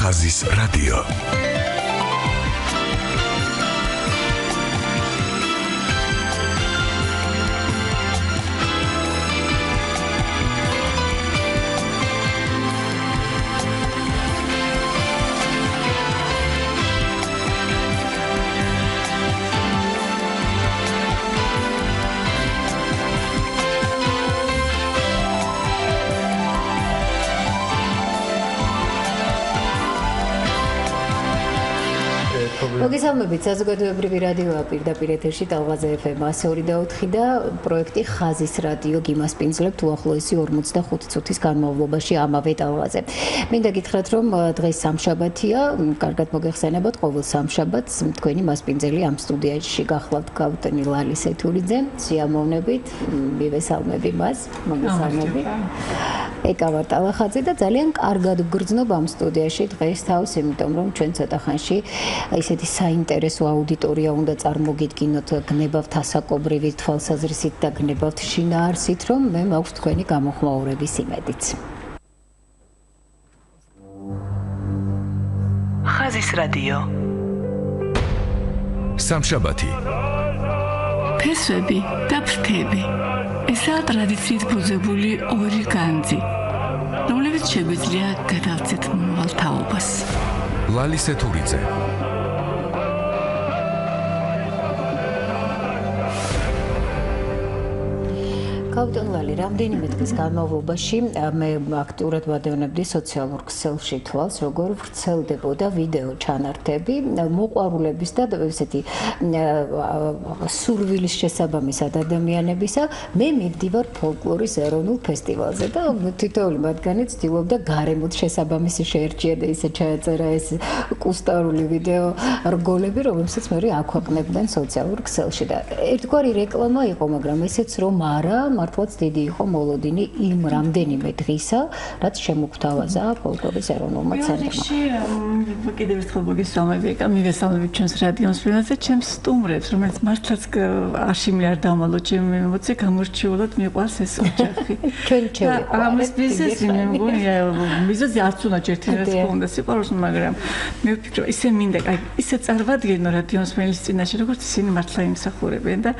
ხაზის რადიო. მოგესალმებით, საზოგადოებრივი რადიოა პირდაპირ ეთერში ტალღაზე FM 102.4 და პროექტი ხაზის რადიო გიმასპინძლებთ უახლოესი 45 წუთის განმავლობაში ამავე ტალღაზე. მინდა გითხრათ, რომ დღეს სამშაბათია, კარგად მოგეხსენებათ, ყოველ სამშაბათს თქვენი მასპინძელი ამ სტუდიაში გახლავთ კაპიტანი ლალი სეთურიძე. სიამოვნებით, მივესალმები მას, მოგესალმები. ეკავარ ტალახაძე და ძალიან კარგად გგრძნობ ამ სტუდიაში დღეს თავს, იმიტომ რომ ჩვენ ცოტა ხანში ისეთი საინტერესო აუდიტორია უნდა წარმოგიდგინოთ, გნებავთ ასაკობრივი თვალსაზრისით და გნებავთ შინაარსით, რომ მე მაქვს თქვენი გამოხმაურების იმედიც. ხაზის რადიო. სამშაბათი. ფესვები და ფრთები. ესაა ტრადიციით ბუზებული ორი განძი, რომლებიც შეგვიძლია გადავცეთ მომავალ თაობას. ლალი სეთურიძე. კაპიტან ლალი, რამდენიმე დღის განმავლობაში მე აქტიურად ვადევნებდი სოციალურ ქსელში თვალს, როგორ ვრცელდებოდა ვიდეო ჩანართები მოყვარულების და ესეთი სურვილის შესაბამისად ადამიანებისა. მე მივდივარ ფოლკლორის ეროვნულ ფესტივალზე და თითოეული მათგანი ცდილობდა გარემოთ შესაბამისი შეერჩია და ისე ჩაეწერა ეს კუსტარული ვიდეო რგოლები, რომელსაც მე აქვეყნებდნენ სოციალურ ქსელში და ერთგვარი რეკლამა იყო, მაგრამ ესეც რომ არა, მართლაც დიდი იყო მოლოდინი იმ რამდენიმე დღისა, რაც შემოგთავაზა ფოლკლორის ეროვნულმა ცენტრმა. კიდევ ერთხელ მოგესალმები, მივესალმებით ჩვენს რადიოს ფილმზე, ჩემს სტუმრებს, რომელიც მართლაც არშიმი არ დამალო ჩემი ემოცი, გამორჩეულად მიყვარს ეს ოჯახი. ჩვენ შევიყავით. ამის ბიზნესი მე მგონია, ბიზნესი არც უნდა ერთი რაც ქონდა სიყვარულს, მაგრამ მე ვფიქრობ, ისე მინდა, ისე წარმოვადგენო რადიოს ფილმის წინაშე, როგორც ისინი მართლა იმსახურებენ და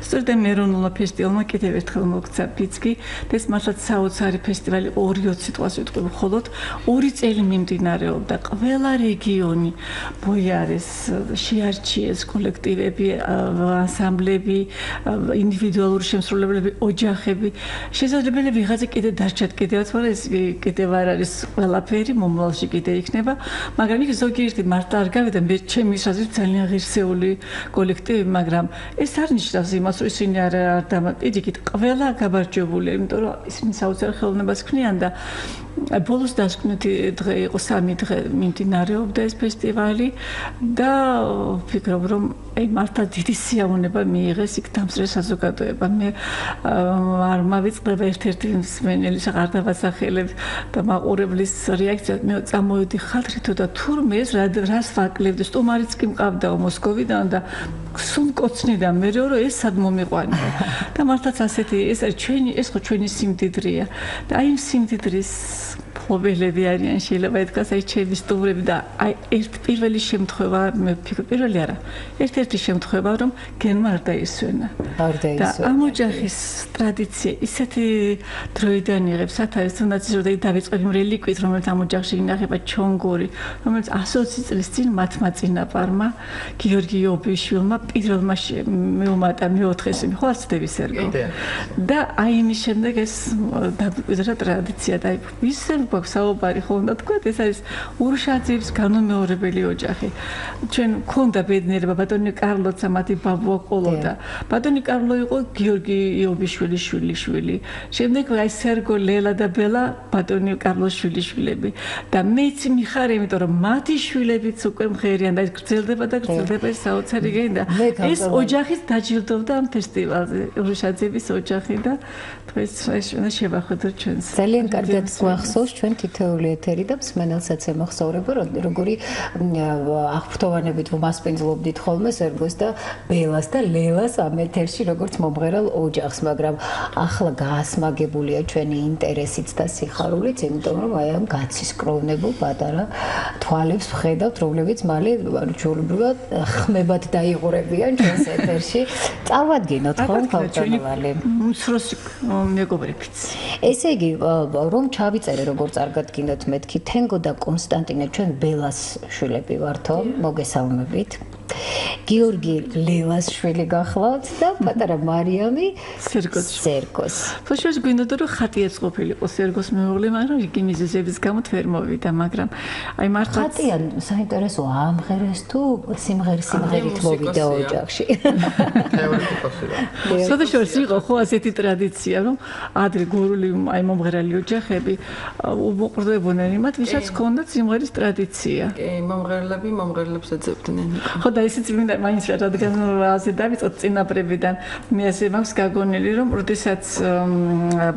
სწორედ ამ ეროვნულმა ფესტივალმა კიდევ ერთხელ მოგცა ფიცკი და ეს მართლაც საოცარი ფესტივალი 2-20 სიტყვას ვიტყვი, მხოლოდ 2 წელი მიმდინარეობდა. ყველა რეგიონი ბოიარეს, შეარჩიეს კოლექტივები, ანსამბლები, ინდივიდუალური შემსრულებლები, ოჯახები. შესაძლებელია ვიღაცა კიდე დარჩათ კიდევაც, მაგრამ ეს კიდევ არ არის ყველაფერი, მომავალში კიდე იქნება, მაგრამ იქ ზოგიერთი მარტო არ გავიდა, მე ჩემი აზრით ძალიან ღირსეული კოლექტივი, მაგრამ ეს არ ნიშნავს იმას, რომ ისინი არ დამატებით ყველა გაბარჯვებულია, იმიტომ რომ ისინი საოცარ ხელოვნებას ქმნიან და ბოლოს დასკვნითი დღე იყო 3 დღე მიმდინარეობდა ეს ფესტივალი და ვფიქრობ რომ მართლა დიდი სიამოვნება მიიღეს იქ დამსწრე საზოგადოება. მე არ მავიწყდება ერთ-ერთი მსმენელი აღარ დავასახელებ და მაყურებლის რეაქცია მე წამოვედი ხალხითო და თურმე ეს რას ვაკლებდი, სტუმარიც კი მყავდა მოსკოვიდან და სუნკოცნიდა მე რომ ეს სად მომიყვანია და მართლაც ასეთი ეს ხო ჩვენი სიმდიდრეა და აი იმ სიმდიდრის მფლობელები არიან შეიძლება ითქვას აი ჩემი სტუმრები და აი პირველი შემთხვევა მე ვფიქრობ პირველი არა ერთ-ერთი შემთხვევა რომ გენმა არ დაისვენა და ამ ოჯახის ტრადიცია ისეთი დროიდან იღებს სათავეს თუნდაც ის რომ დავიწყებ იმ რელიკვით რომელიც ამ ოჯახში ინახება ჩონგორი რომელიც 120 წლის წინ მათმა წინაპარმა გიორგი იობიშვილმა პირველმა მეუმატა მეოთხეს ხო არ ცდები სერგო და აი იმის შემდეგ ეს დაგვიკვირდა ტრადიცია და ისე გვაქვს საუბარი ხო უნდა თქვა ეს არის ურშაძეების განუმეორებელი ოჯახი ჩვენ გქონდა ბედნიერება ბატონი კარლოცა მათი ბაბუა ყოლოდა ბატონი კარლო იყო გიორგი იობიშვილის შვილიშვილი შემდეგ აი სერგო ლელა და ბელა ბატონი კარლოს შვილიშვილები და მეც მიხარ იმიტომ რომ მათი შვილებიც უკვე მღერიან და გრძელდება და გრძელდება ეს საოცარი გენდა ეს ოჯახიც დაჯილდოვდა ამ ფესტივალზე ურშაძეების ოჯახი და დღეს შევახედოთ ჩვენს ძალიან კარგად გვახსოვს ჩვენ ჩვენ თითოეული ეთერი და მსმენელსაც ემახსოვრება, როგორი აღფრთოვანებით ვმასპინძლობდით ხოლმე სერგოს და ბელას და ლელას ამ ეთერში როგორც მომღერალ ოჯახს, მაგრამ ახლა გაასმაგებულია ჩვენი ინტერესიც და სიხარულიც, იმიტომ რომ აი ამ გაცისკროვნებულ პატარა თვალებს ვხედავთ, რომლებიც მალე ჩვეულებრივად ხმებად დაიღურებიან ჩვენს ეთერში. წავადგინოთ ხომ თავდანავალი. უმცროსი მეგობრებიც. ესე იგი, რომ ჩავიწერე როგორ წარგადგინოთ მეთქი თენგო და კონსტანტინე ჩვენ ბელას შვილები ვართო, მოგესალმებით. გიორგი ლელას შვილი გახლავთ და პატარა მარიამი სერგოს. ფაშოს გვინდოდა რომ ხატიაც ყოფილიყო სერგოს მეუღლე, მაგრამ იგი მიზეზების გამო ვერ მოვიდა, მაგრამ აი მართლა ხატია საინტერესო ამღერეს თუ სიმღერით მოვიდა ოჯახში. სადაშორს იყო ხო ასეთი ტრადიცია, რომ ადრე გურული აი მომღერალი ოჯახები უმოყრდებოდნენ იმათ, ვისაც ჰქონდათ სიმღერის ტრადიცია. კი, მომღერლები მომღერლებს ეძებდნენ. ხო და ისიც მინდა მაინც რადგან ასე დავიწყოთ წინაპრებიდან მე ასე მაქვს გაგონილი რომ როდესაც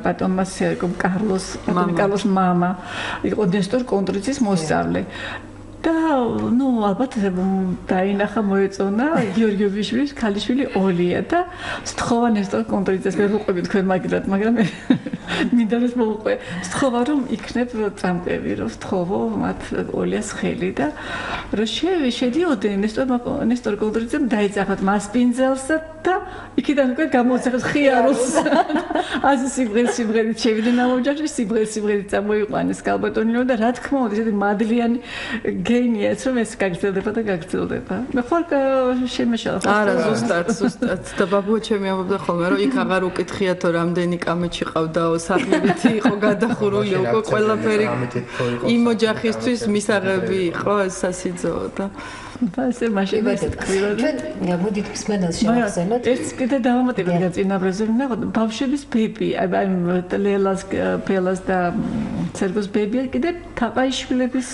ბატონმა სერგომ კარლოს მამა იყო ნესტორ კონტრიცის მოსწავლე და ნუ ალბათ დაინახა მოეწონა გიორგიევის ქალიშვილი ოლია და სთხოვა ნესტორ კონტრიცეს ვერ ვუყვებით თქვენ მაგილად, მაგრამ მინდა რომ მოვუყვე სთხოვა რომ იქნებ წამყვევი რომ სთხოვო მათ ოლიას ხელი და რომ შედიოდნენ ნესტორ კონტრიცემ დაეძახათ მასპინძელს და იქიდან უკვე გამოუცხეს ხიაროს ასე სიმღერით შევიდნენ ამ ოჯახში სიმღერით წამოიყვანეს კალბატონიო და რა თქმა უნდა ესეთი მადლიანი გენიაც რომ ეს გაგრძელდება და გაგრძელდება. მე ხარ შემეშალა. არა ზუსტად და ბაბუა ჩემი ამბობდა ხოლმე რომ იქ აღარ უკითხიათო რამდენი კამეჩი ყავდაო საფრით იყო გადახურული უკვე ყველაფერი იმ ოჯახისთვის მისაღები იყო ეს სასიძოა და ასე მაშინ ვეთქვირო ჩვენ მოდით მსმენელს შევახსენოთ ეს კიდე დავამატებთ გაწინაბრებზე ვინახოთ ბავშვების ბები აი ლელას პელას და სერგოს ბებია კიდე თაყაიშვილების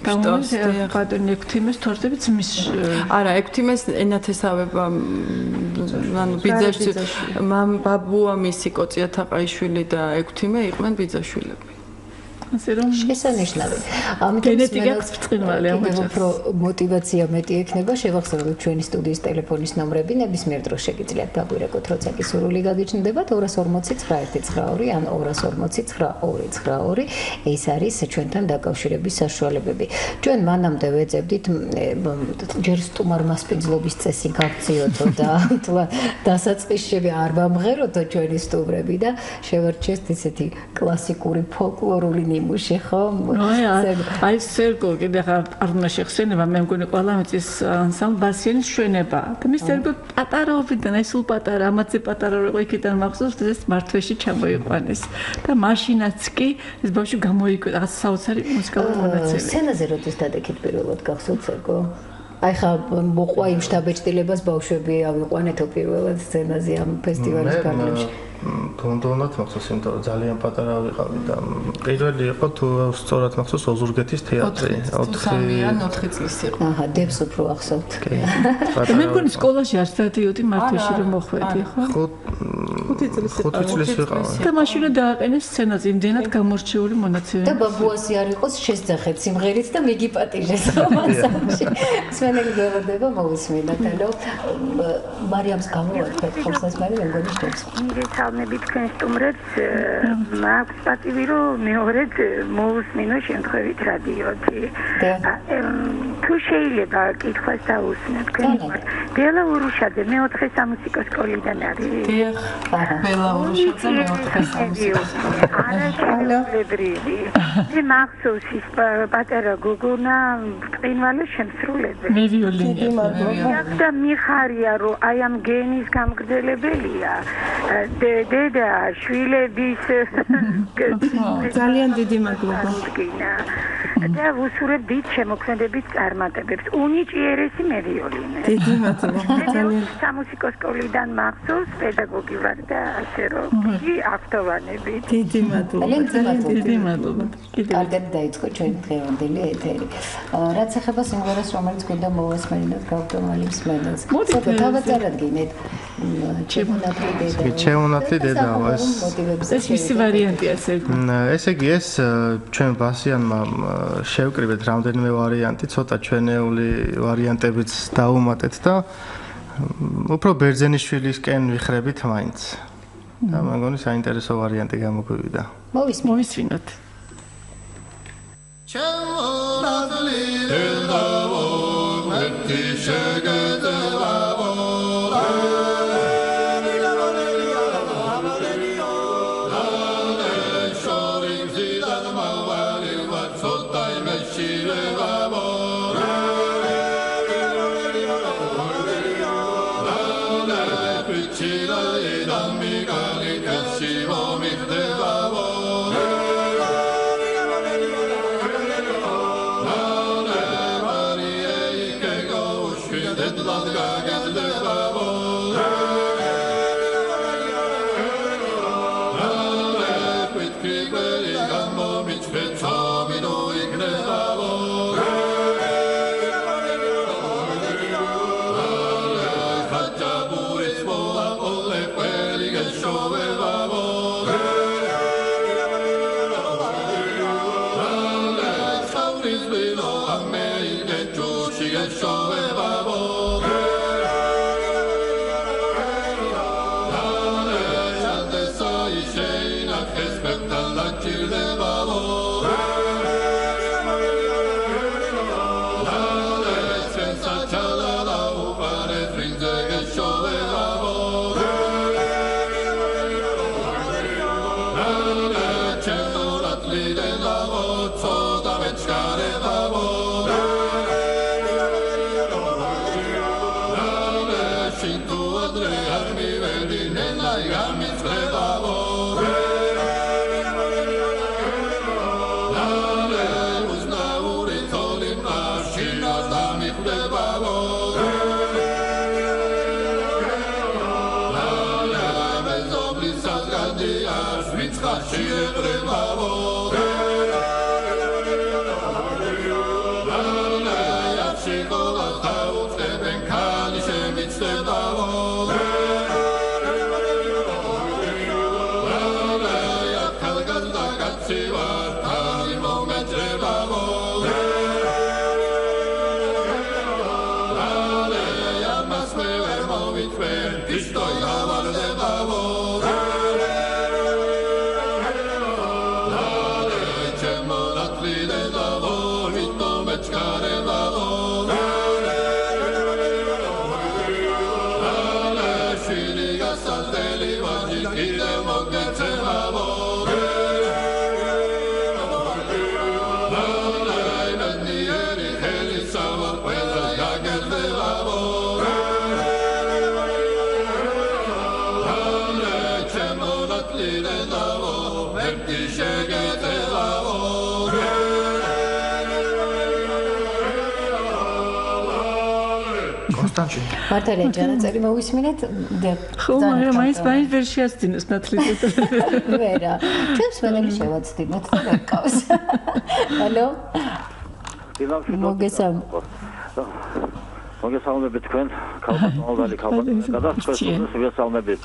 ბატონი ექვთიმეს თორსებიც მის არა ექვთიმეს ენათესავება ანუ ბიძაშვილი ბაბუა მისი კოწია თაყაიშვილი და ექვთიმე იყვნენ ბიძაშვილები ასე რომ შესანიშნავი. გენეტიკა ბრწყინვალე ამ უფრო мотиваცია მეტი ექნება, შევახსენებთ ჩვენი სტუდიის ტელეფონის ნომრები, ნებისმიერ დროს შეგიძლიათ დაგვირეკოთ, როცა კი სურვილი გაგიჩნდებათ 249 ან 249 ეს არის ჩვენთან დაკავშირების საშუალებები. ჩვენ მანამდე ვეძებდით ჯერ სტუმარ მასპინძლობის წესი გავციოთო და დასაწყისში არ ვამღეროთო ჩვენი სტუმრები და შევარჩიეთ ესეთი კლასიკური ფოლკლორული მუშე ხომ? აი სერგო კიდე არ უნდა შეხსენება, მე მგონი ყველა მიწის ანსამბლ ბასიანის შვენება. და მე სერგო პატარაობიდან, აი სულ პატარა, ამაზე პატარა იყო იქიდან მახსოვს, ეს მართვეში ჩამოიყვანეს. და მაშინაც კი ეს ბავშვი გამოიკვეთა რაღაც საოცარი მუსიკალური მონაცემები. სცენაზე როდის დადექით პირველად გახსოვთ სერგო? აი ხა მოყვა იმ შტაბეჭდილებას ბავშვები ავიყვანეთო პირველად სცენაზე ამ ფესტივალის გამარჯვებაში. თუნდაც მახსოვს, იმიტომ რომ ძალიან პატარა ვიყავი და პირველი იყო თუ სწორად მახსოვს ოზურგეთის თეატრი 4 წლის იყო. აჰა, დებს უფრო ახსოვთ. მე მგონი სკოლაში არ სტადიოდი მართვეში რომ მოხვედი, ხო? 5 წლის ვიყავი. და მაშინ დააყენეს სცენაზე იმდენად გამორჩეული მონაცემები. და ბაბუასი არ იყოს შესძახეთ სიმღერით და მიგიპატიჟეს მასამში. სვენელი გველოდება მოусმინოთ, ანუ მარიამს გამოვარდეთ ხორცას მე მგონი შევს. მე თქვენ სტუმრებს მაქვს პატივი რომ მეორედ მოусმინო შემთხვევით რადიოთი. თუ შეიძლება კითხვას დაუსმენ თქვენ. ბელა ურუშაძე მეოთხე სამუსიკო სკოლიდან არის. დიახ. ბელა ურუშაძე მეოთხე სამუსიკო სკოლიდან. მე მახსოვს ის პატარა გოგონა ყინვალე შემსრულებელი. მე ვიოლინი. და მიხარია რომ აი ამ გენის გამგრძელებელია. დედა შვილების ძალიან დიდი მადლობა. და ვუსურებ დიდ შემოქმედებით წარმატებებს. უნიჭიერესი მე ვიოლინე. დიდი მადლობა. ძალიან სამუსიკო სკოლიდან მახსოვს პედაგოგი ვარ და ასე რომ კი ავტოვანებით. დიდი მადლობა. დიდი მადლობა. კარგად დაიწყო ჩვენი დღევანდელი ეთერი. რაც ეხება სიმღერას, რომელიც გვინდა მოვასმენინოთ გავდომალი მსმენელს. თავად წარადგინეთ. ჩემონათლი დედაო ეს მისი ვარიანტია ესე იგი ეს ჩვენ ბასიანმა შევკრიბეთ რამდენიმე ვარიანტი, ცოტა ჩვენეული ვარიანტებიც დაუმატეთ და უფრო ბერძენიშვილისკენ ვიხრებით მაინც. და მეგონი საინტერესო ვარიანტი გამოგვივიდა. მოვისმინოთ. ჩემონათლი დედაო მერტი შეგეძებავო მართალია ჯანაწერი მოვისმინეთ ხო მაგრამ მაინც ვერ შეასწინოს ნათლით ვერა ჩვენს მენელი შევაცდინოთ და გაკავს ალო მოგესალმებით თქვენ ქალბატონი გადასწრებს ვესალმებით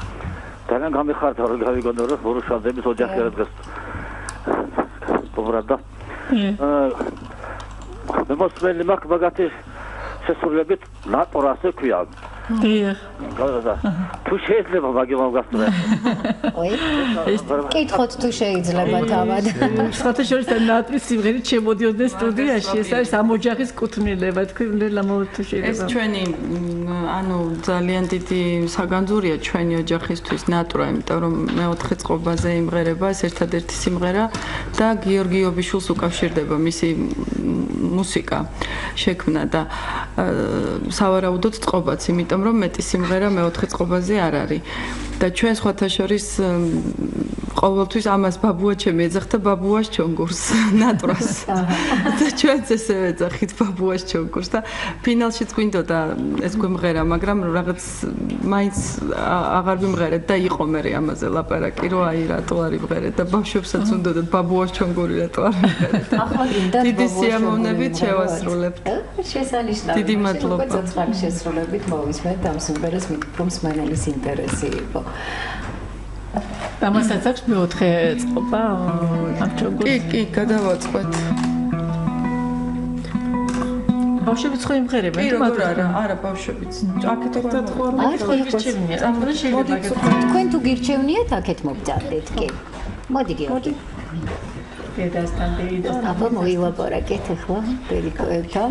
ძალიან გამიხარდა რომ გავიგონო რომ ბურუშაძების ოჯახი რა დღეს პობრადა მე მოსმენი მაქვს მაგათი შესრულებით ნატორასე ქვია. დიახ. თუ შეიძლება მაგიმა გასწრე. კითხოთ თუ შეიძლება თავად. სხვათა შორის ნატრის სიმღერით შემოდიოდნენ სტუდიაში. ეს არის ამ ოჯახის კუთვნილება. თქვენ უნდა თუ შეიძლება. ეს ჩვენი ანუ ძალიან დიდი საგანძურია ჩვენი ოჯახისთვის ნატრა, იმიტომ რომ მეოთხე წყობაზე იმღერება ეს ერთადერთი სიმღერა და გიორგი ობიშვილს უკავშირდება მისი მუსიკა შექმნა და სავარაუდოდ წყობაც, იმიტომ რომ მეტი სიმღერა მეოთხე წყობაზე არ არის. და ჩვენ სხვათა შორის ყოველთვის ამას ბაბუა ჩემი ეძახდა ბაბუას ჩონგურს, ნატრას. და ჩვენც ესე ეძახით ბაბუას ჩონგურს და ფინალშიც გვინდოდა ეს გვემღერა, მაგრამ რაღაც მაინც აღარ ვიმღერეთ და იყო მე ამაზე ლაპარაკი, რომ აი რატო არ იმღერეთ და ბავშვებსაც უნდათ ბაბუას ჩონგური რატო არ იმღერეთ. ახლა გინდა დიდი სიამოვნებით შევასრულებთ. შესანიშნავია. დიდი მადლობა. ცოცხალი შესრულებით მოვისმენთ ამ სიმღერას, მithom მსმენელის ინტერესი იყო. ამასაც აქვს მეოთხე წყობა ამ ჩოგოს. კი, გადავაწყოთ. ბავშვებიც ხო იმღერებენ? კი, როგორ არა, ბავშვებიც. აქეთ დათხوار გირჩევნიათ. ამ დროს შეიძლება თქვენ თუ გირჩევნიათ, აქეთ მოგძანდეთ, კი. მოდი გიორგი. დედასთან. აბა მოილაპარაკეთ ახლა პერიკოებთან.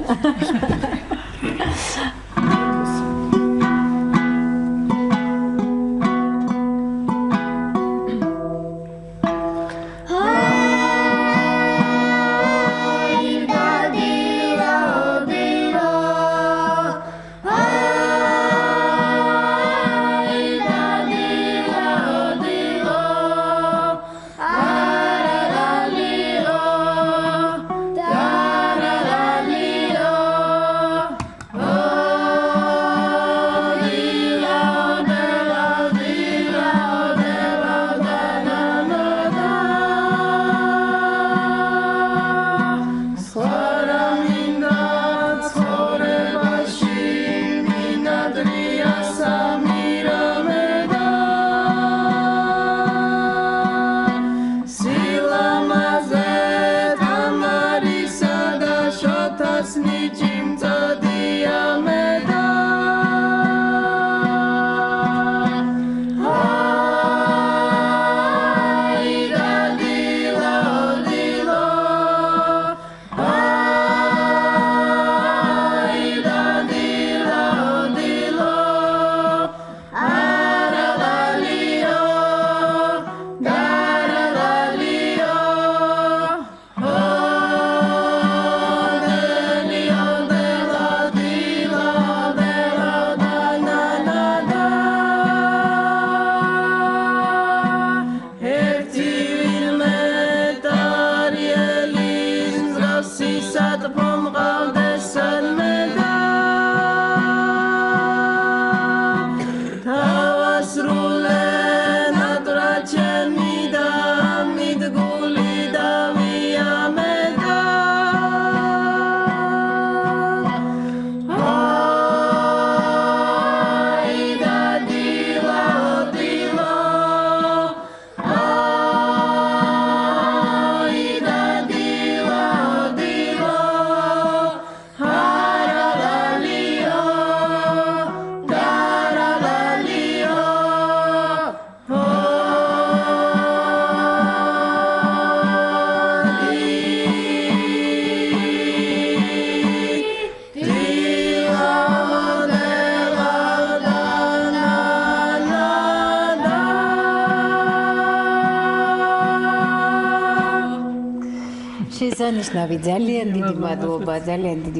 შესანიშნავი, ძალიან დიდი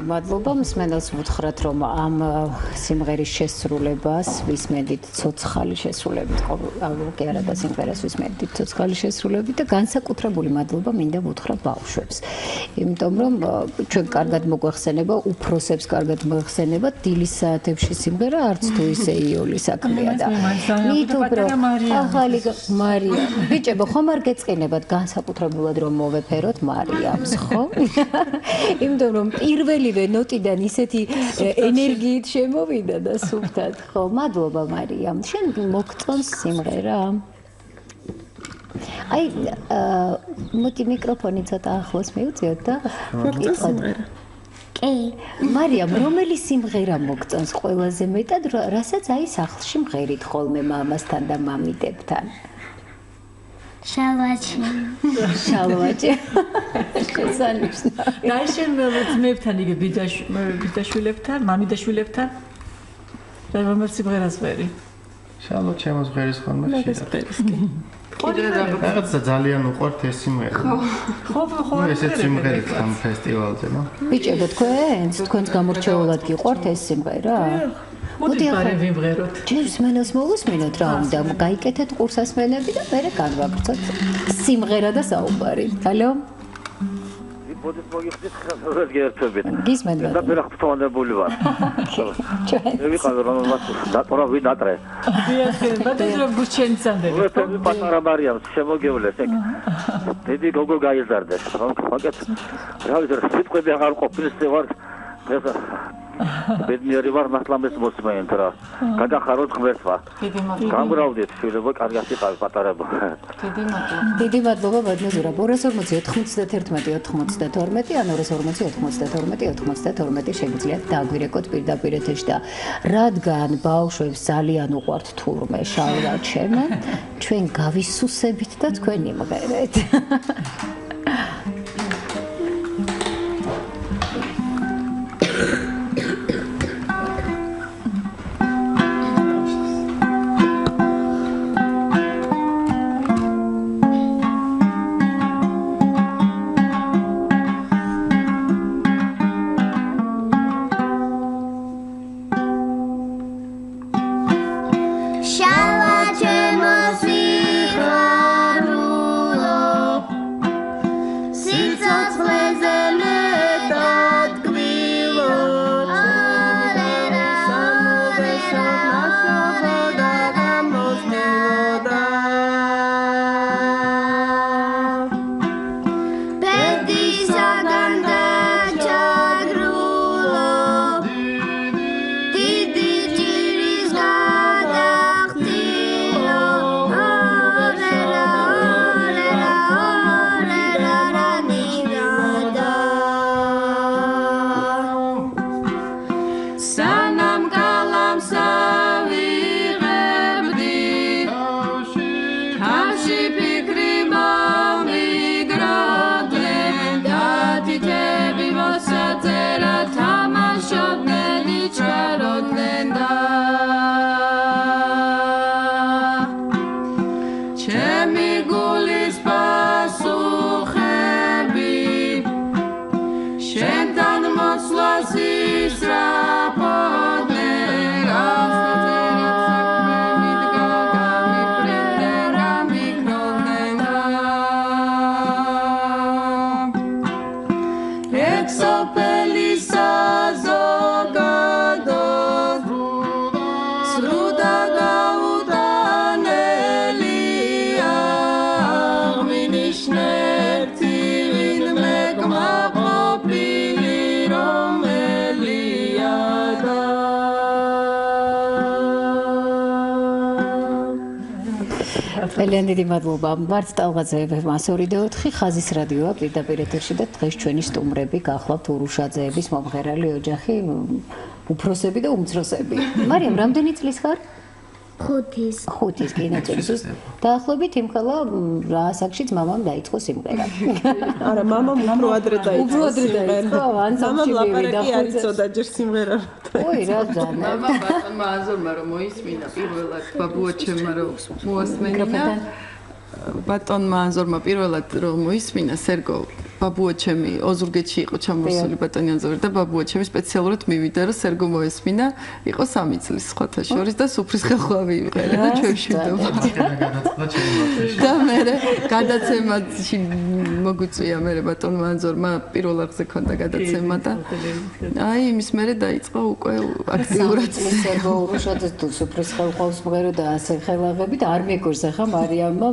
მადლობა. მსმენელს ვუთხრათ, რომ ამ სიმღერის შესრულებას ვისმენთ ცოცხალი შესრულებით, კი არა და სიმღერას ვისმენთ ცოცხალი შესრულებით და განსაკუთრებული მადლობა მინდა ვუთხრა ბავშვებს. იმიტომ რომ ჩვენ კარგად მოგვახსენება, უფროსებს კარგად მოახსენება, დილის საათებში სიმღერა არც თუ ისე იული საქმეა და მით უფრო ახალი მარია. ბიჭებო, ხომ არ გეწყინებათ განსაკუთრებულად რომ მოვეფეროთ მარიამს, ხო? იმიტომ რომ პირველივე ნოტიდან ისეთი ენერგიით შემოვიდა და სუფთად, ხო? მადლობა მარიამ. შენ მოგწონს სიმღერა? აი, მოდი მიკროფონი ცოტა ახლოს მივწიოთ და ვკითხოთ. კი. მარიამ, რომელი სიმღერა მოგწონს ყველაზე მეტად, რასაც აი სახლში მღერით ხოლმე მამასთან და მამიდებთან? შალვაჭი. შესანიშნავი. და შენ ძმებთან იგივე ბიძაშვილებთან, მამიდაშვილებთან? რომელ სიმღერას ვერი? შალვა ჩემს ღერის ხოლმე შეიძლება. რაღაცა ძალიან უყვართ ეს სიმღერა. ხო, ესეც სიმღერით ამ ფესტივალზე, ნო? ბიჭებო, თქვენს გამორჩეულად გიყვართ ეს სიმღერა? მოდი ბარე ვიმღეროთ. ჯერ სმენელს მოვუსმინოთ რა უნდა, გაიკეთეთ ყურსასმენები და მერე განვაგრძოთ სიმღერა და საუბარი. ალო? ბოდით მოგიხდით ხალხს გერთებით. გისმენთ. და ფერახტოვანებული ვარ. მე ვიყავ რომ დატოვა ვიდატრე. დიახ, ბატონო რომ გუჩენცანდები. მე პატარა მარიამს შემოგევლეს ეგ. დიდი გოგო გაიზარდეს. მაგათ რა ვიცი სიტყვები აღარ ყოფილს ვარ. ბედნიერი ვარ მასლამეს მოსმენთ რა. გაგახაროთ ღმერთმა. გამგრავლდით შვილებო, კარგად იყავით პატარებო. დიდი მადლობა ბადნაზურა. 240 91 92 ან 240 92 92 შეგიძლიათ დააგვირეკოთ პირდაპირ ეთერში და რადგან ბავშვებს ძალიან უყვართ თურმე შალვა ჩემო, ჩვენ გავისუსებით და თქვენ იმღერეთ. ძალიან დიდი მადლობა. ვართ ტალღაძეები 102.4 ხაზის რადიოა პირდაპირ ეთერში და დღეს ჩვენი სტუმრები გახლავთ ურუშაძეების მომღერალი ოჯახი, უფროსები და უმცროსები. მარიამ, რამდენი წლის ხარ? 5 კინოწელს. დაახლოებით იმ ხალა რა ასაკშიც მამამ დაიწყო სიმღერა. არა, მამამ უფრო ადრე დაიწყო სიმღერა. მამამ ლაპარაკი არ იცოდა ჯერ სიმღერა. ой, რა ძანა. მამა ბატონმა აზორმა რომ მოისმინა პირველად ბაბუაჩემმა რომ მოასმენინა. ბატონმა აზორმა პირველად რომ მოისმინა სერგო ბაბუაჩემი ოზურგეთში იყო ჩამოსული ბატონი აზორი და ბაბუაჩემი სპეციალურად მივიდა რომ სერგო მოესმინა, იყო 3 წლის სხვათა შორის და სუფრის ხელხვავი იმღერა და ჩვენ შევდობა. და მე გადაცემაში მოგვიწვია მე ბატონმა აზორმა პირველ არხზე ქონდა გადაცემა და აი იმის მერე დაიწყო უკვე აქტიურად სერგო ურუშაძეს თუ სუფრის ხელხვავს მღერო და ასე ხელაღებით არ მეკურს ახლა მარიამმა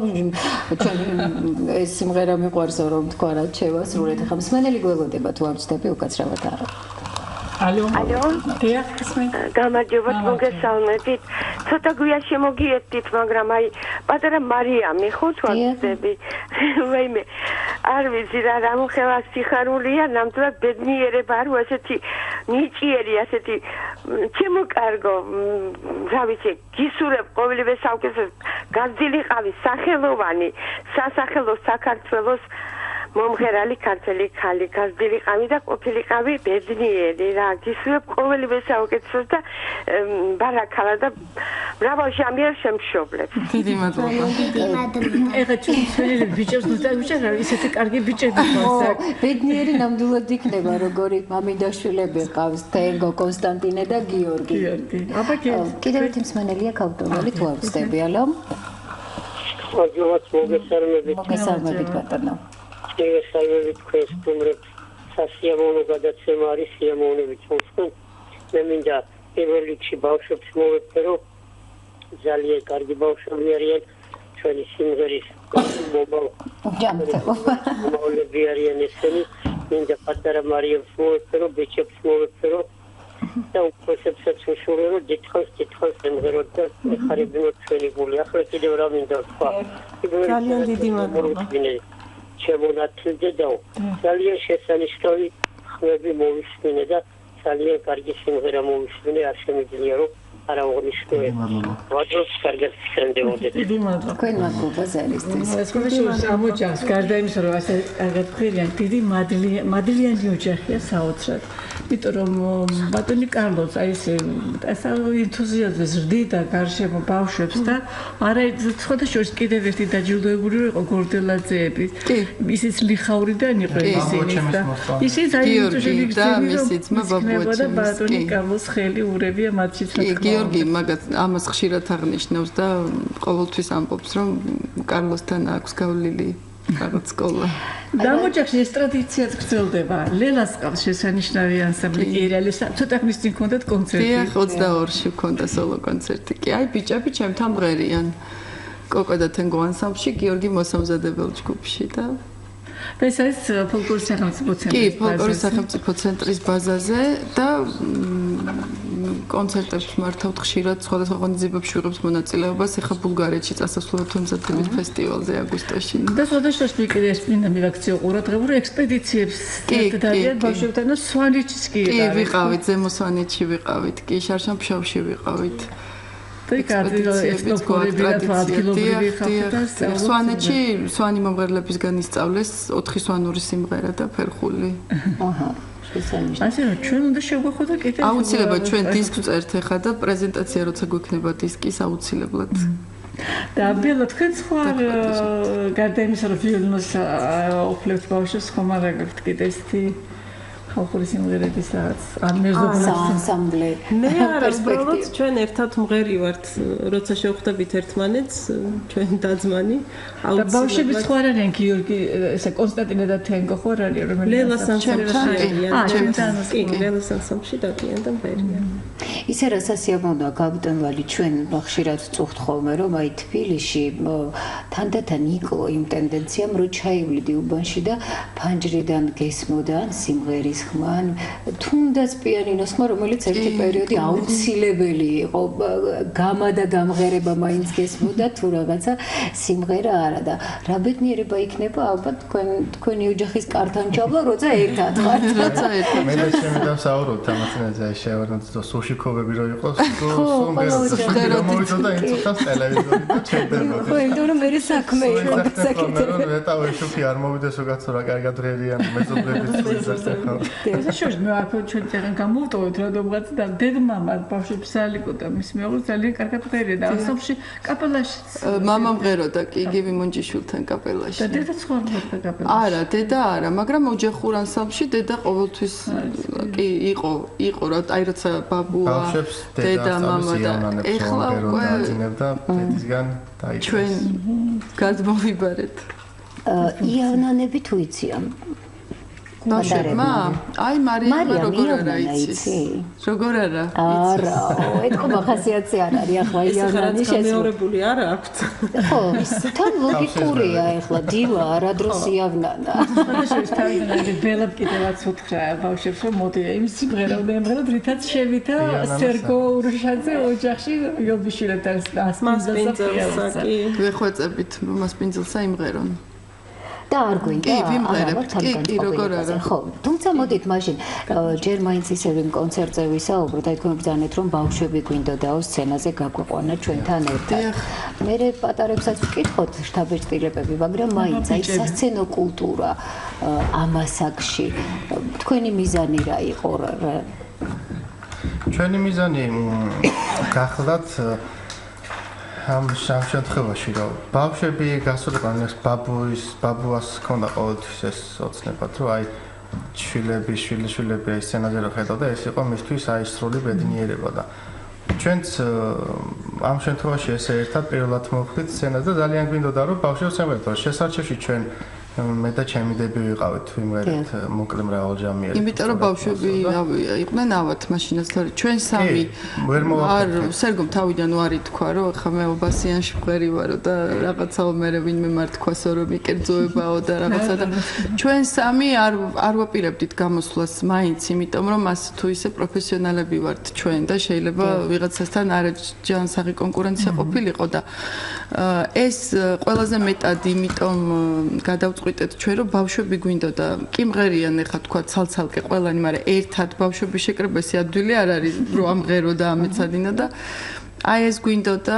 ჩვენ ეს სიმღერა მიყვარს რომ თქვა რა შევასრულეთ ახლა მსმენელი გველოდება თუ არ ვწდები უკაცრავად არა. ალო. დიახ, გამარჯობათ, მოგესალმებით. ცოტა გვია შემოგიერთდით, მაგრამ აი პატარა მარიამი ხო თუ არ ვწდები? ვაიმე, არ ვიცი რა მოხელა სიხარულია, ნამდვილად ბედნიერება არ ესეთი ნიჭიერი, ასეთი ჩემოკარგო, რა ვიცი, გისურვებ ყოველივე საუკეთესო, გაძილი ყავის, სახელოვანი, სასახელო საქართველოს მომღერალი ქართველი ქალი, გაზრდილიყავი და ყოფილიყავი ბედნიერი რა. გისურვებ ყოველივე საუკეთესოს და ბარაქალა და მრავალ ჟამიერ შემშობლებს. დიდი მადლობა. ეხლა ჩვენ ბიჭებს ნუწავიშა რა ისეთი კარგი ბიჭები გვაქვს. ბედნიერი ნამდვილად იქნება როგორი მამიდაშვილები ყავს თენგო, კონსტანტინე და გიორგი. აბა კიდევ ერთი მსმენელია ქავტონელი თუ არ ვწდები ალო? მოგესალმებით ბატონო. მოგესალმებით თქვენ სტუმრებს. სასიამოვნო გადაცემა არის სიამოვნებით მოსწონთ. მე მინდა პირველ რიგში ბავშვებს მოვეფერო. ძალიან კარგი ბავშვები არიან ჩვენი სიმღერის მომავლები არიან ესენი. მინდა პატარა მარიამს მოვეფერო, ბიჭებს მოვეფერო. და უпроსებსაც უშუალო დიდხანს ემღეროთ და ეხარებინოთ ჩვენი გული. ახლა კიდევ რა მინდა თქვა. ძალიან დიდი მადლობა. შემონათლდე და ძალიან შესანიშნავი ხმები მოვისმინე და ძალიან კარგი სიმღერა მოვისმინე, არ შემიძლია რომ არა უღნიშნე. ვაჭრობს კარგად შენდებოდეთ. დიდი მადლობა. თქვენ მადლობა ზარისთვის. ეს ყოველთვის ამოჭავს გარდა იმისა რომ ასე კარგად ხირიან დიდი მადლიანი ოჯახია საოცრად. იმიტომ რომ ბატონი კარლოს აი ეს ენთუზიაზმი ზრდიდა გარშემო ბავშვებს და არა სხვათა შორის კიდევ ერთი დაჯილდოებული იყო გორდელაძეები. ისიც ლიხაურიდან იყო ისინი და ისიც აი გიორგი და მისი ძმა ბაბუაჩემის და ბატონი კარლოს ხელი ურევია მათშიც რა თქმა უნდა. გიორგი მაგას ამას ხშირად აღნიშნავს და ყოველთვის ამბობს რომ კარლოსთან აქვს გავლილი რაღაც სკოლა. დამოჯახში ეს ტრადიციაც გრძელდება. ლელას ყავს შესანიშნავი ანსამბლი კირიალის ცოტა ხნის წინ ჰქონდათ კონცერტი. დიახ, 22-ში ჰქონდა სოლო კონცერტი. კი, აი ბიჭები ჩემთან მღერიან. კოკო და თენგო ანსამბლში, გიორგი მოსამზადებელ ჯგუფში და ეს არის ფოლკლორის სახელმწიფო ცენტრის კი, ფოლკლორის სახელმწიფო ცენტრის ბაზაზე და კონცერტებს მართავთ ხშირად სხვადასხვა ღონისძიებებში ვიღებთ მონაწილეობას. ეხლა ბულგარეთში წასასვლელად ემზადებით ფესტივალზე აგვისტოში. და სხვადასხვა სპიკერებს მინდა მივაქციო ყურადღება ექსპედიციებს დადიან ბავშვებთან და სვანეთშიც კი კი, ვიყავით, ზემო სვანეთში ვიყავით, კი, შარშან-ფშავში ვიყავით. სვანეთში სვანი მომღერლებისგან ისწავლეს 4 სვანური სიმღერა და ფერხული. აჰა. ასე რომ ჩვენ უნდა შევგვეხოთ კიდე აუცილებლად ჩვენ დისკს წერთ ახლა და პრეზენტაცია როცა გვექნება დისკის აუცილებლად. და ბილა თქვენ სხვა გარდა იმისა რომ ფილმს ოფლებთ ბავშვებს ხომ არ გაქვთ კიდე ესეთი ხალხური სიმღერების ან ანსამბლი. მე არა, უბრალოდ ჩვენ ერთად მღერი ვართ, როცა შევხვდებით ერთმანეთს, ჩვენ დაძმანი. და ბავშვები სხვა არ არიან გიორგი, ესე კონსტანტინე და თენგო ხო არ არიან რომელიც ლელას ანსამბლში არიან. კი, ლელას ანსამბლში დადიან და მღერიან. ისე რა სასიამოვნოა გაგვიტანვალი ჩვენ ხშირად წუხთ ხოლმე რომ აი თბილისში თანდათან იყო იმ ტენდენციამ რომ ჩაივლიდი უბანში და ფანჯრიდან გესმოდა სიმღერის ხმა, თუნდაც პიანინოს ხმა, რომელიც ერთი პერიოდი აუცილებელი იყო, გამა და გამღერება მაინც გესმოდა თუ რაღაცა სიმღერა არა და რა ბედნიერება იქნება ალბათ თქვენი ოჯახის კართან ჩავლა, როცა ერთად ხართ. როცა ერთად. მე და ჩემი დავსაუბრობთ ამასთანაც აი შევარდნოთ სუშიკობები რო იყოს, სულ მოვიდოდა ინცოტას ტელევიზორი და ჩემდება. ხო, იმიტომ რომ მე საქმე იყო საკეთებელი. მე დავეშუქი არ მოვიდეს რო კაცო რა კარგად ღერიან მეზობლების წვიძას ახლა. ეს შოშ მე აქ ჩვენ ძალიან გამოვტოვეთ რადგან და დედმამა ბავშვებს ალიკო და მის მეუღლე ძალიან კარგად ღერია და ასოფში კაპელაში მამა მღეროდა კი იგივე მონჯიშვილთან კაპელაში. და დედა სხვა მღერდა კაპელაში. არა, დედა არა, მაგრამ ოჯახურ ანსამბლში დედა ყოველთვის კი იყო რა, აი როცა ბაბუა, დედა, მამა და ეხლა უკვე და დედისგან დაიწყეს. ჩვენ გადმოვიბარეთ. იანანები თუ იციან? ბავშვებმა? აი მარიამმა როგორ არა იცის? როგორ არა? არა, ეთქო მახასიათი არ არის ახლა იანანი შეცვლა. მეორებული არა აქვს. ხო, თან ლოგიკურია ახლა დილა არადროს იავნანა. შესაძლოა თავიდან ბელად კიდევაც უთხრა ბავშვებს რომ მოდი იმ სიმღერა უნდა ემღეროთ რითაც შევითა სერგო ურუშაძე ოჯახში იობიშვილებთან ასპინძელსა კი. გვეხვეწებით რომ ასპინძელსა იმღერონ. და არ გვინდა კი როგორ არა ხო თუმცა მოდით მაშინ ჯერ მაინც ისევ იმ კონცერტზე ვისაუბროთ აი თქვენ ბრძანეთ რომ ბავშვები გვინდოდაო სცენაზე გაგვიყვანა ჩვენთან ერთად მე პატარებსაც ვკითხოთ შთაბეჭდილებები მაგრამ მაინც აი სასცენო კულტურა ამასაკში თქვენი მიზანი რა იყო ჩვენი მიზანი გახლავთ ამ შემთხვევაში რომ ბავშვები გასულიყავენ ეს ბაბუას ქონდა ყოველთვის ეს ოცნება რომ აი შვილები ეს სცენაზე რო ხედავდა ეს იყო მისთვის აი სრული ბედნიერება და ჩვენც ამ შემთხვევაში ესე ერთად პირველად მოვხდით სცენაზე და ძალიან გვინდოდა რომ ბავშვებს ემერთო შესარჩევში ჩვენ მე და ჩემი დები ვიყავით ვიმღერეთ მოკლე მრავალჯამიერი იმიტომ რომ ბავშვები იყვნენ ავად მაშინაც ჩვენ სამი არ სერგომ თავიდან ვარი თქვა რომ ხა მე ობასიანში მღერი ვარო და რაღაცაო მე ვინმე მართქვასო რომ იკერძოებაო და რაღაცა და ჩვენ სამი არ ვაპირებდით გამოსვლას მაინც იმიტომ რომ მას თუ ისე პროფესიონალები ვართ ჩვენ და შეიძლება ვიღაცასთან არაჯანსაღი კონკურენცია ყოფილიყო და ეს ყველაზე მეტად იმიტომ გადავწყვიტეთ ჩვენ რომ ბავშვები გვინდოდა კი მღერიან ეხა თქვა ცალცალკე ყველანი მაგრამ ერთად ბავშვები შეკრებესი ადვილი არ არის რომ ამღერო და ამეცადინა და აი ეს გვინდოდა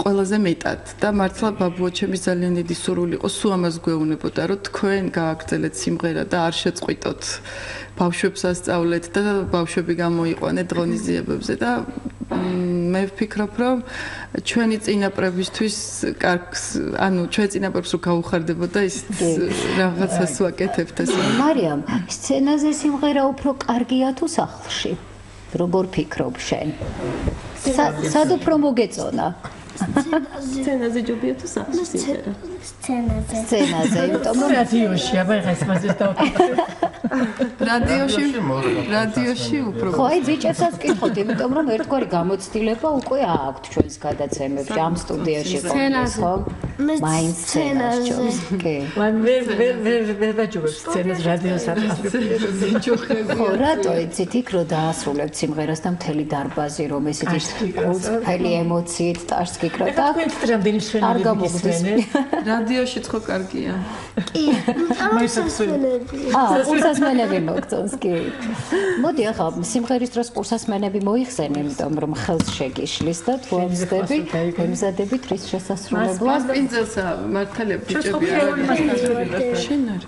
ყველაზე მეტად და მართლა ბაბუო ჩემი ძალიან დიდი სურვილი იყო სულ ამას გვეუბნებოდა რომ თქვენ გააგრძელეთ სიმღერა და არ შეწყვიტოთ ბავშვებს ასწავლეთ და ბავშვები გამოიყვანეთ ღონისძიებებზე და მე ვფიქრობ რომ ჩვენი წინაპრებისთვის კარგს ანუ ჩვენ წინაპრებს რო გაუხარდებოდა ის რაღაცას ვაკეთებთ ეს მარიამ სცენაზე სიმღერა უფრო კარგია თუ სახლში როგორ ფიქრობ შენ სად უფრო მოგეწონა სცენაზე ჯობია თუ სახლში სცენაზე იმიტომ რომ რადიოში აბა ეხა ეს მასეს დავკითხე რადიოში უფრო ხო აი ბიჭებსაც ვკითხოთ იმიტომ რომ ერთგვარი გამოცდილება უკვე აქვთ ჩვენს გადაცემებში ამ სტუდიაში ყოფნის ხო მაინც სცენას კი ვერ დაჯობებს სცენას რადიოს არ ხო რატო იცით იქ რო დაასრულებთ სიმღერას და მთელი დარბაზი რომ ესეთი ფელი ემოციით ტაშს გიკრა და რამდენი მშვენიერი გისმენე რადიოში ხო კარგია კი ყურსასმენები მოგწონს კი მოდი ახლა სიმღერის დროს ყურსასმენები მოიხსენ იმიტომ რომ ხელს შეგიშლის და თუ ამბები გემზადებით რის შესასრულებლად მასპინძელსა მართალია ბიჭები შენ არ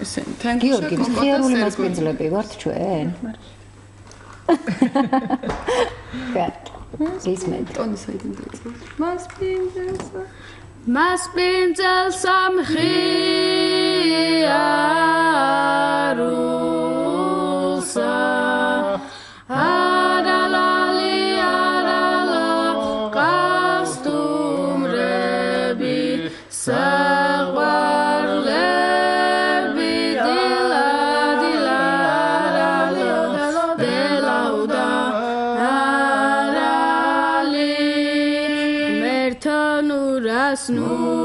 ესენ თან გიორგი ღიარული მასპინძლები ვართ ჩვენ ისმენთ ტონის აიდენტიტეტი მასპინძელსა მხიარულსა არალალი არალა ყასტუმრები საყვარლები დილა დილა დელაუდა არალი მერთანურას ნუ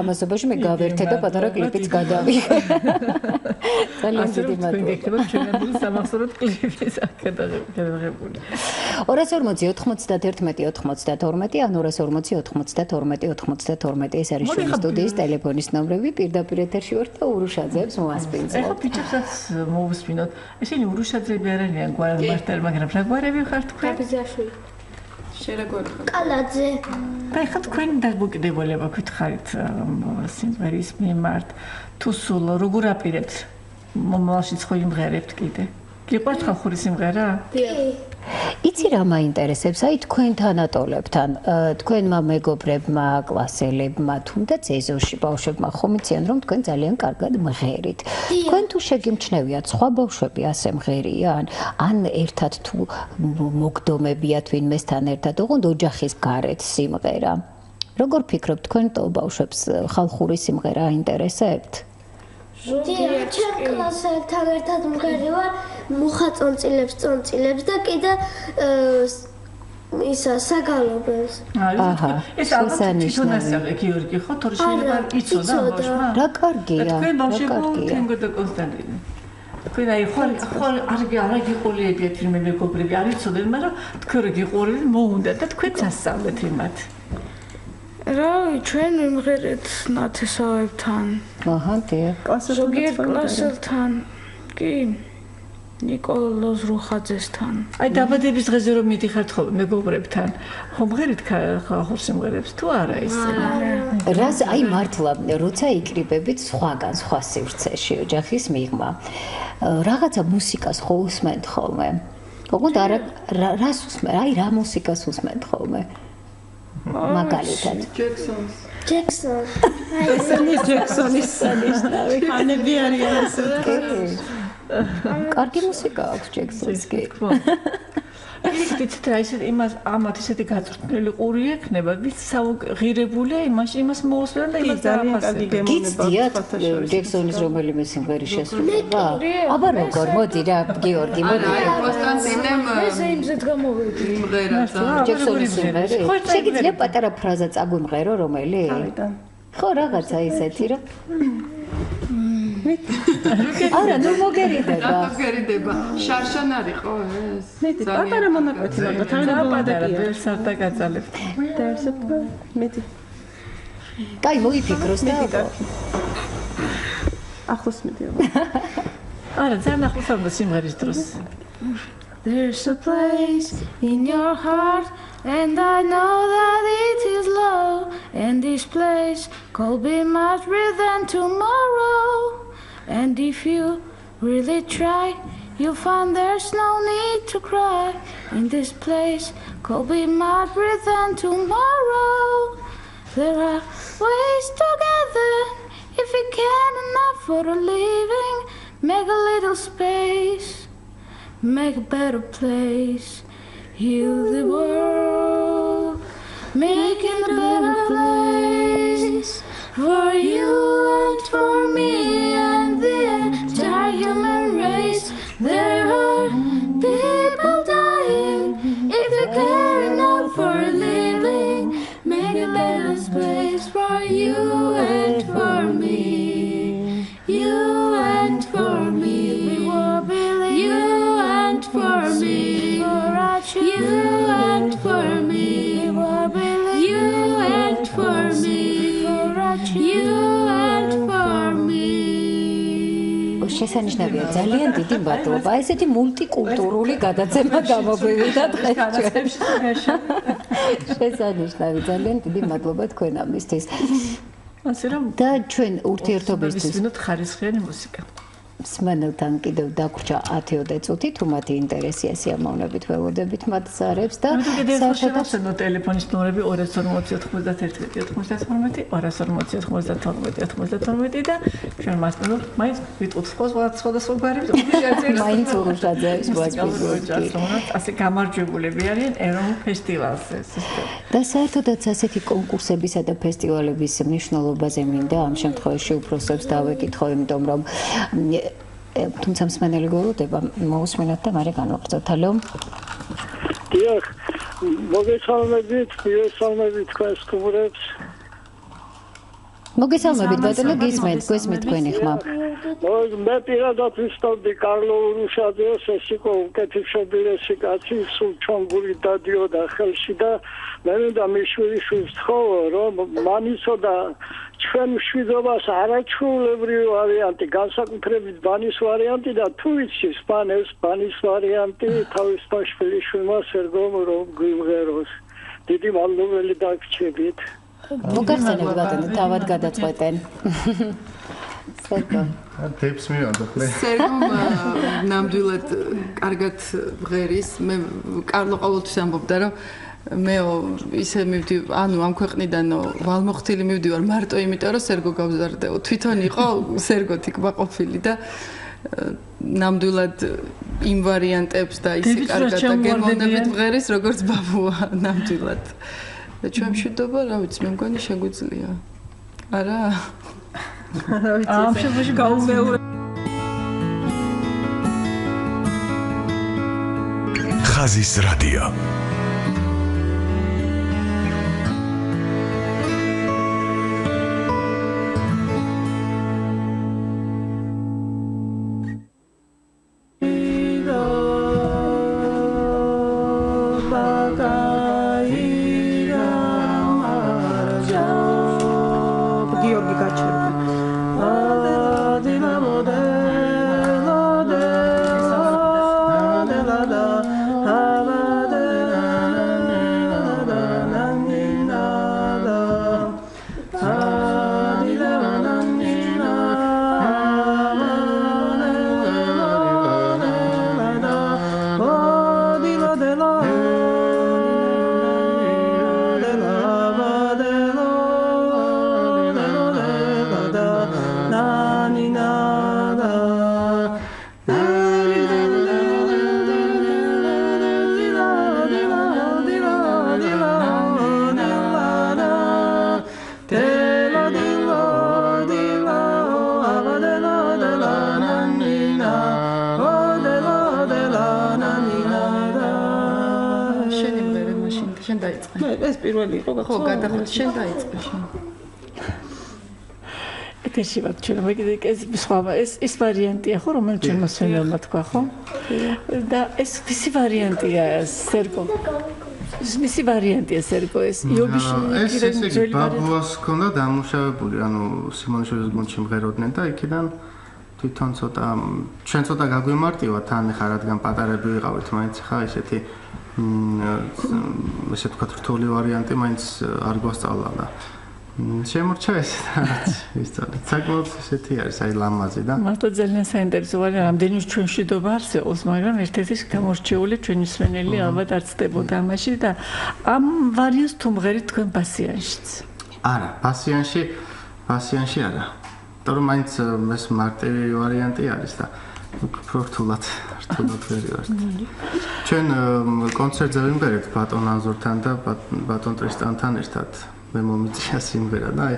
ამასობაში მე გავერთე და პატარა კლიპიც გადავიღე. ძალიან დიდი მადლობა. გეკრება ჩვენებული სამახსოვროდ კლიპის გადაღებული. 240 91 92 ან 240 92 92 ეს არის ჩვენი სტუდიის ტელეფონის ნომრები. პირდაპირ ეთერში ვართ და ურუშაძეებს მოასპინძლობ. ეხლა ბიჭებსაც მოვუსმინოთ. ესენი ურუშაძეები არ არიან გვარმარტერ, მაგრამ რა გვარები ხართ თქვენ? აბიზაშვილი. კალაძე. და ეხლა თქვენ დამოკიდებულება გითხარით სიმღერის მიმართ თუ სულ როგორ აპირებთ მომავალშიც ხო იმღერებთ კიდე. გიყვართ ხალხური სიმღერა? იცი რა მაინტერესებს, აი თქვენ თანატოლებთან, თქვენმა მეგობრებმა, კლასელებმა, თუნდაც ეზოში ბავშვებმა ხომ იციან, რომ თქვენ ძალიან კარგად მღერით. თქვენ თუ შეგიმჩნევიათ, სხვა ბავშვები ასე მღერიან, ან ერთად თუ მოგდომებიათ ვინმესთან ერთად, ოღონდ ოჯახის გარეთ სიმღერა. როგორ ფიქრობთ, თქვენ ბავშვებს ხალხური სიმღერა აინტერესებთ? ჩემ კლასელთან ერთად მღერი ვარ, მოხაწონწილებს და კიდე ისა საგალობელს. ეს თვითონ ასწავლე გიორგი ხო, თორე შეიძლება იცოდა ბავშვმა. რა კარგია, თქვენ ბავშვებო, თენგო და კონსტანტინე. თქვენ აი ხვალ არ გიყოლიებიათ ვინმე მეგობრები, არ იცოდნენ, მაგრამ თქვენ რა გიყოლები მოუნდა და თქვენც ასწავლეთ იმათ. რავი, ჩვენ ვიმღერეთ ნათესავებთან. აჰა, დიახ. ზოგიერთ კლასელთან. კი. ნიკოლა ლოზრუხაძესთან. აი დაბადების დღეზე რომ მიდიხართ ხოლმე მეგობრებთან, ხომ მღერით ხალხურ სიმღერებს თუ არა ისე? რას აი მართლა, როცა იკრიბებით სხვაგან, სხვა სივრცეში, ოჯახის მიღმა, რაღაცა მუსიკას ხო უსმენთ ხოლმე? ოღონდ არა რას უსმენთ? აი რა მუსიკას უსმენთ ხოლმე? მაგალითად ჯექსონს ჯექსონის სანიშნავი ხანები არიან ასე კარგი მუსიკა აქვს ჯექსონს კი იცით რა ისეთ იმას ამათ ისეთი გაწვრთნილი ყური ექნება ვის ღირებულია იმას მოусვენ და იმას დააფასებენ გიცდიათ ჯექსონის რომელიმე სიმღერის შესრულება აბა როგორ მოდი რა გიორგი მოდი კონსტანტინემ ეს იმზეთ გამოვიდი იმღერა ჯექსონის სიმღერი შეგიძლია პატარა ფრაზა წაგვიმღერო რომელი ხო რაღაცა ისეთი რა არა, ნუ მოგერიდება. მოგერიდება. შარშან არის ხო ეს? მეტი პატარა მონაკვეთი მაგა თანამედროვე ვერსად და გაწალებთ. მეტი. კაი, მოიფიქროს და ახლოს მიდიო. არა, ძალიან ახლოს ამ სიმღერის დროს. There's a place in your heart and I know that it is love and this place could be much better than tomorrow. And if you really try, you'll find there's no need to cry. In this place, could be much better than tomorrow. There are ways together if you can enough for a living. Make a little space, make a better place. Heal the world, make it a better place for you and for me. The entire human race. There are people dying. If you care enough for a living, make a better space for you and for me. You and for me. You and for me. You and for me. You and for me. You and for me. შესანიშნავია ძალიან დიდი მადლობა ესეთი მულტიკულტურული გადაცემა გამოგვივიდა დღეს შესანიშნავი ძალიან დიდი მადლობა თქვენ ამისთვის ასე რომ და ჩვენ ურთიერთობისთვის ვინოთ ხარისხიანი მუსიკა მსმენელთან კიდევ დაგვრჩა 10-20 წუთი თუ მათი ინტერესია სიამოვნებით ველოდებით მათ ზარებს და საერთოდ ტელეფონის ნომრები 240-91-92 და ჩვენ მასწავლოთ მაინც ვიტყუთ სხვადასხვაგვარი მაინც ურუშაძეებს გვაქვს ასე გამარჯვებულები არიან ეროვნულ ფესტივალზე და საერთოდაც ასეთი კონკურსებისა და ფესტივალების მნიშვნელობაზე მინდა ამ შემთხვევაში უпроსებს დავეკითხო იმიტომ რომ თუმცა მსმენელი გორუდება მოусმინოთ და მარე განვაგრძოთ ჰალო დიახ მოგესალმებით თქვენს სტუმრებს მოგესალმებით ბატონო გისმენთ თქვენი ხმა მე პირადად ვისწავდი კარლო ურუშაძეს ეს იყო უკეთესობილესი კაცი სულ ჩონგური დადიოდა ხელში და მე მინდა მიშვილიშვილს თხოვო რომ მანიცოდა ჩვენ მშვიდობას არაჩვეულებრივი ვარიანტი, განსაკუთრებით ბანის ვარიანტი და თუ იცის ბანის ვარიანტი თავის შვილიშვილმა სერგომ რომ გვიმღეროს. დიდი მადლობელი დაგვრჩებით. მოგახსენებთ ბატონო, თავად გადაწყვეტენ. დებს მივანდოთ მე. სერგომ ნამდვილად კარგად ღერის. მე კარლო ყოველთვის ამბობდა რომ მეო ისე მივდივარ, ანუ ამ ქვეყნიდანო ვალმოხთილი მივდივარ მარტო იმიტომ რომ სერგო გავზარდეო. თვითონ იყო სერგო თიკმაყოფილი და ნამდვილად იმ ვარიანტებს და ისე კარგად და გემოვნებით ღერის როგორც ბაბუა ნამდვილად. და ჩვენ მშვიდობა, რა ვიცი, მე მგონი შეგვიძლია. არა? რა ვიცი, ამ შემთხვევაში გაუმეორე. ხაზის რადიო. ხო, გადახოთ შენ დაიწყე შენ. ეთერში ვარ ჩვენ, მეგდიკ ეს ვარიანტია ხო, რომელიც ჩვენ მოსვენებმა თქვა, ხო? და ეს ვისი ვარიანტია სერგო? ეს მისი ვარიანტია სერგო ეს იობიში ეს ბაბუას ქონდა დამუშავებული, ანუ სიმონიშვილის გუნდში მღეროდნენ და იქიდან თვითონ ცოტა ჩვენ ცოტა გაგვიმარტივა თან ხა რადგან პატარები ვიყავით, მაინც ხა ესეთი ესე ვთქვათ რთული ვარიანტი მაინც არ გვასწავლა და შემორჩა ეს ისტორია. საკმაოდ ესეთი არის, აი ლამაზი და მართლა ძალიან საინტერესო ვარიანტი, რამდენი ჩვენ მშვიდობა არსებობს, მაგრამ ერთ-ერთი გამორჩეული ჩვენი მსმენელი ალბათ არ ცდებოდა ამაში და ამ ვარიანტს თუ მღერით თქვენ პასიანშიც. არა, პასიანში არა. თორემ მაინც ეს მარტივი ვარიანტი არის და რთულად ვერი ვართ. ჩვენ კონცერტზე ვიმღერეთ ბატონ ანზორთან და ბატონ ტრისტანთან ერთად. მე მომიწია სიმღერა და აი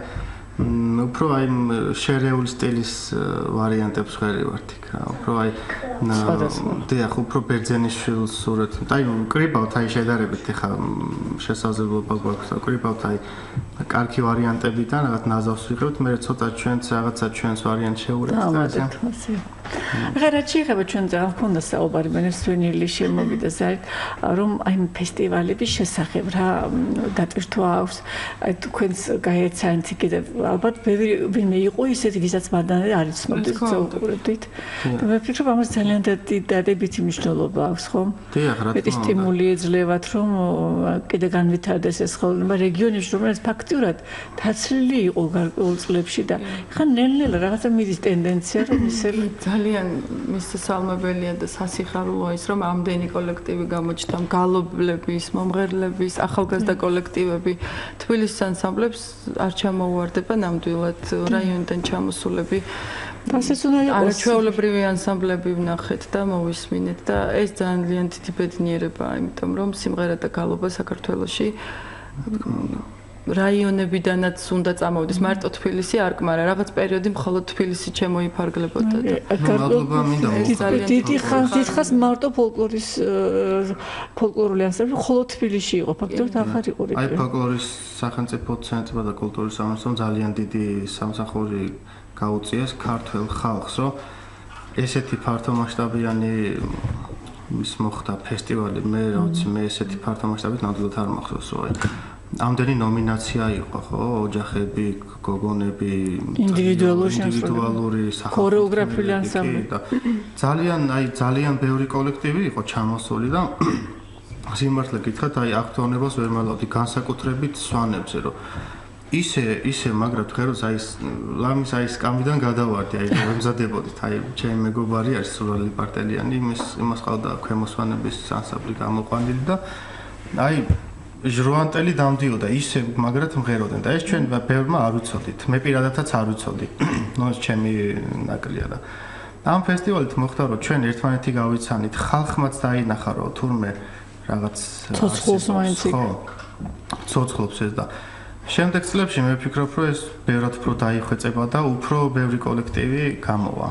უფრო აი შერეული სტილის ვარიანტებს ვღერივართ იქ რა. უფრო აი დიახ, უფრო ბერძენიშვილს სურეთ. აი კრიბავთ აი შედარებით ხა შესაძლებლობა გვაქვს და კრიბავთ აი კარგი ვარიანტებიდან რაღაც ნაზავს ვიღებთ, მე ცოტა ჩვენც რაღაცა ჩვენს ვარიანტს შევურეთ და ასე. რა შეიძლება ჩვენ ძალიან გქონდა საუბარი მენესვენილი შემოვიდა საერთოდ რომ აი ფესტივალების შესახებ რა დატვირთვა აქვს აი თქვენს გაეცანთ კიდევ ალბათ ვინმე იყო ისეთი ვისაც მანდანე არ იცნობდით უყურებდით და მე ვფიქრობ ამას ძალიან დადებითი მნიშვნელობა აქვს ხო? დიახ, რა თქმა უნდა. მეტი სტიმული ეძლევათ რომ კიდე განვითარდეს ეს ხელოვნება რეგიონებში რომელიც ფაქტიურად დაცლილი იყო გარკვეულ წლებში და ხან ნელ-ნელა რაღაცა მიდის ტენდენცია რომ ისე ძალიან მისასალმებელია და სასიხარულოა ის რომ ამდენი კოლექტივი გამოჩნდა მგალობლების, მომღერლების, ახალგაზრდა კოლექტივები თბილისის ანსამბლებს არ ჩამოუვარდება ნამდვილად რაიონიდან ჩამოსულები ასეც უნდა იყოს არაჩვეულებრივი ანსამბლები ვნახეთ და მოვისმინეთ და ეს ძალიან დიდი ბედნიერებაა იმიტომ რომ სიმღერა და გალობა საქართველოში რაიონებიდანაც უნდა წამოვიდეს მარტო თბილისი არ კმარა რაღაც პერიოდი მხოლოდ თბილისი შემოიფარგლებოდა დიდი ხანს მარტო ფოლკლორული ანსამბლი მხოლოდ თბილისში იყო ფაქტობრივად აღარ იყო აი ფოლკლორის სახელმწიფო ცენტრმა და კულტურის სამინისტრომ ძალიან დიდი სამსახური გაუწიეს ქართულ ხალხს რომ ესეთი ფართომასშტაბიანი ის მოხდა ფესტივალი მე რა ვიცი მე ესეთი ფართომასშტაბით ნამდვილად არ მახსოვს რომ ამდენი ნომინაცია იყო ხო ოჯახები გოგონები ინდივიდუალური ქორეოგრაფიული ანსამბლი და ძალიან ბევრი კოლექტივი იყო ჩამოსული და სიმართლე გითხრათ აი აქტუალობას ვერ მალავდი განსაკუთრებით სვანებზე რომ ისე მაგრამ ღეროს აი ლამის აი სკამიდან გადავარდი აი ვემზადებოდით აი ჩემი მეგობარი არის სულელი პარტელიანი იმას ყავდა ქვემოსვანების ანსამბლი გამოყვანილი და აი ჟრუანტელი დამდიოდა ისე მაგრად მღეროდნენ და ეს ჩვენ ბევრმა არ ვიცოდით მე პირადადაც არ ვიცოდი ნუ ეს ჩემი ნაკლია და ამ ფესტივალით მოხდა რომ ჩვენ ერთმანეთი გავიცანით ხალხმაც დაინახა რომ თურმე რაღაც ცოცხლობს მაინც ცოცხლობს ეს და შემდეგ წლებში მე ვფიქრობ რომ ეს ბევრად უფრო დაიხვეწება და უფრო ბევრი კოლექტივი გამოვა.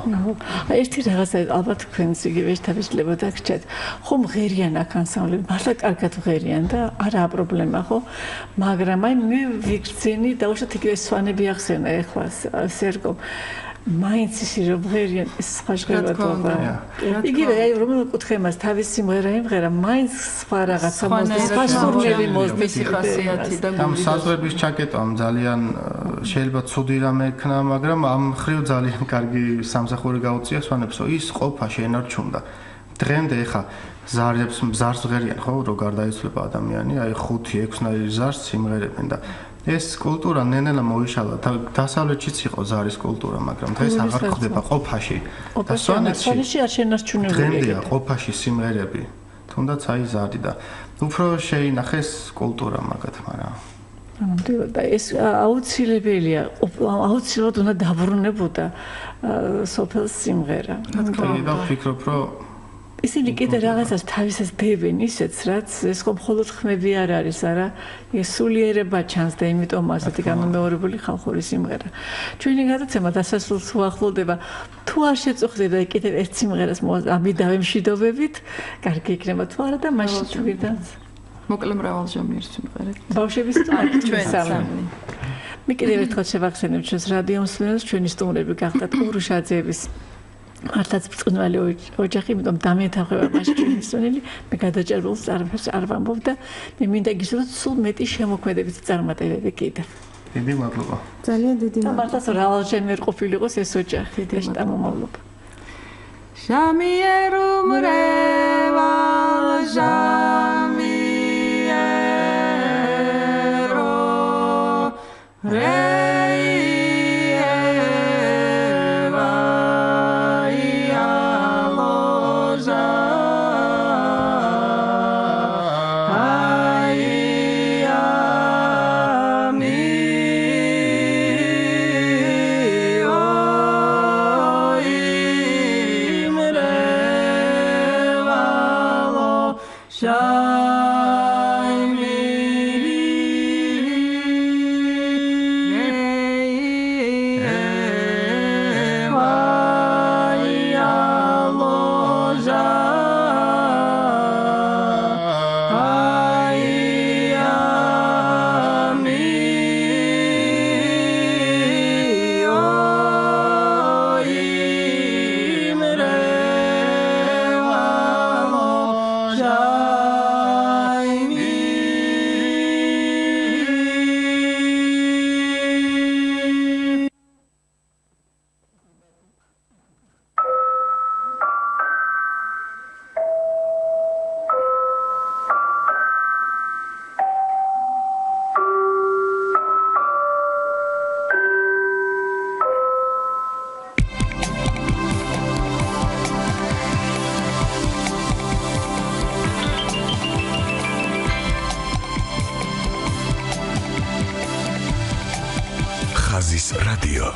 ერთი რაღაცა ალბათ თქვენს იგივე შეთანხმება დაგჭირთ. ხო მღერიან აქ ანსამბლები, მართლა კარგად მღერიან და არაა პრობლემა ხო? მაგრამ აი მე ვიგრძენი და უშოთ იგივე სვანები ახსენა ეხლა სერგომ. მაინც ისე რომ მღერიან ეს სხვა ჟღერადობა. იგივე აი რომელ კუთხემას თავის სიმღერა იმღერა, მაინც სხვა რაღაცა მოსდის, სხვა სურნელი მოსდის ხასიათი და ამ საზღვრების ჩაკეტვამ ძალიან შეიძლება ცუდი რამე ექნა, მაგრამ ამ ხრივ ძალიან კარგი სამსახური გაუწია სვანებს, რომ ის ყოფა შეენარჩუნდა. დღემდე ეხა ზარს ვღერიან ხო, რო გარდაიცვლება ადამიანი, აი 5-6 ნაირი ზარს სიმღერებენ და ეს კულტურა ნენელა მოიშალა დასავლეთშიც იყო ზარის კულტურა, მაგრამ დღეს აღარ ხდება ყოფაში. და სვანეთში არ შენარჩუნებული. დღემდეა ყოფაში სიმღერები, თუნდაც აი ზარი და უფრო შეინახეს კულტურა მაგათ, მაგრამ და ეს აუცილებელია, აუცილებლად უნდა დაბრუნებოდა სოფელს სიმღერა. და ვფიქრობ, რომ ისინი კიდე რაღაცას თავისას დებენ ისეც, რაც ეს ხო მხოლოდ ხმები არ არის, არა? ეს სულიერება ჩანს და იმიტომ ასეთი განმეორებული ხალხური სიმღერა. ჩვენი გადაცემა დასასრულს უახლოვდება. თუ არ შეწუხდება კიდევ ერთ სიმღერას ამიდავე მშვიდობებით, კარგი იქნება თუ არა და მაშინ ჩვიდანაც. მოკლე მრავალჟამიერი სიმღერა. ბავშვების ჩვენ სამი. მე კიდევ ერთხელ შევახსენებ ჩვენს რადიო მსმენელს, ჩვენი სტუმრები გახდათ ურუშაძეების მართლაც ბრწყინვალე ოჯახი, იმიტომ დამეთანხმება მაშინ ჩვენი მსმენელი, მე გადაჭერბულს არ ვამბობ და მე მინდა გისურვოთ სულ მეტი შემოქმედებით წარმატებები კიდევ. დიდი მადლობა. ძალიან დიდი მადლობა. მართლაც რავალჟამიერ ყოფილიყოს ეს ოჯახი და შტამომავლობა. ჟამიერუ მრევალ ხაზის რადიო